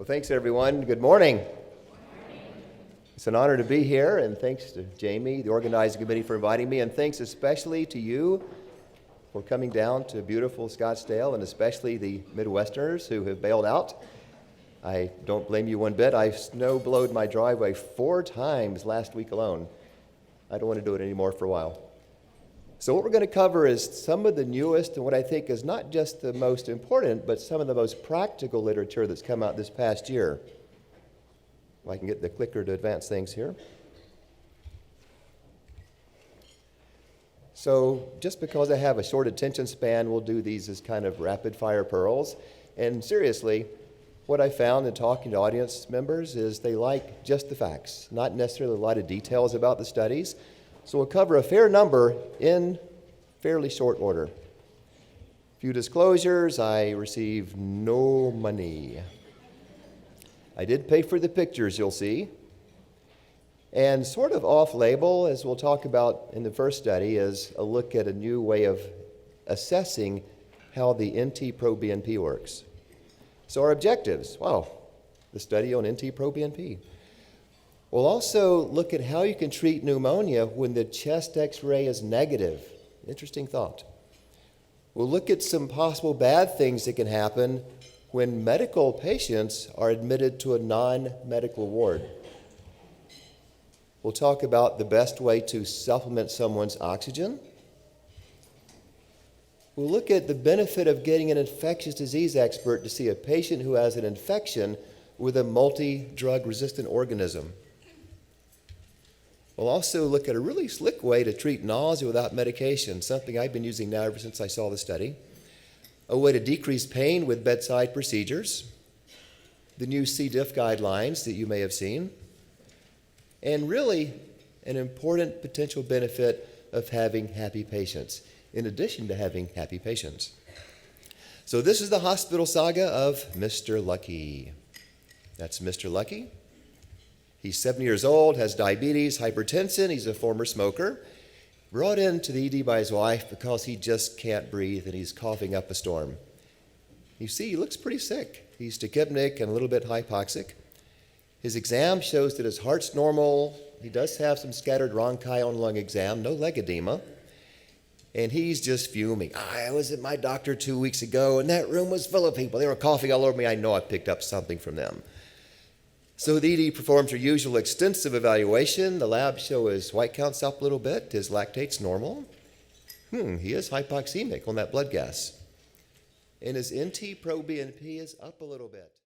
Well, thanks everyone. Good morning. It's an honor to be here, and thanks to Jamie, the organizing committee, for inviting me, and thanks especially to you for coming down to beautiful Scottsdale, and especially the Midwesterners who have bailed out. I don't blame you one bit. I snow-blowed my driveway 4 times last week alone. I don't want to do it anymore for a while. So what we're going to cover is some of the newest and what I think is not just the most important, but some of the most practical literature that's come out this past year. If I can get the clicker to advance things here. So just because I have a short attention span, we'll do these as kind of rapid-fire pearls. And seriously, what I found in talking to audience members is they like just the facts, not necessarily a lot of details about the studies. So we'll cover a fair number in fairly short order. Few disclosures: I receive no money. I did pay for the pictures you'll see. And sort of off-label, as we'll talk about in the first study, is a look at a new way of assessing how the NT-proBNP works. So our objectives: the study on NT-proBNP. We'll also look at how you can treat pneumonia when the chest X-ray is negative. Interesting thought. We'll look at some possible bad things that can happen when medical patients are admitted to a non-medical ward. We'll talk about the best way to supplement someone's oxygen. We'll look at the benefit of getting an infectious disease expert to see a patient who has an infection with a multi-drug resistant organism. We'll also look at a really slick way to treat nausea without medication, something I've been using now ever since I saw the study. A way to decrease pain with bedside procedures. The new C. diff guidelines that you may have seen. And really, an important potential benefit of having happy patients, in addition to having happy patients. So this is the hospital saga of Mr. Lucky. That's Mr. Lucky. He's 70 years old, has diabetes, hypertension, he's a former smoker. Brought into the ED by his wife because he just can't breathe and he's coughing up a storm. You see, he looks pretty sick. He's tachypnic and a little bit hypoxic. His exam shows that his heart's normal. He does have some scattered bronchi on lung exam, no leg edema. And he's just fuming. I was at my doctor 2 weeks ago and that room was full of people. They were coughing all over me. I know I picked up something from them. So the ED performs her usual extensive evaluation. The labs show his white count's up a little bit. His lactate's normal. He is hypoxemic on that blood gas. And his NT-proBNP is up a little bit.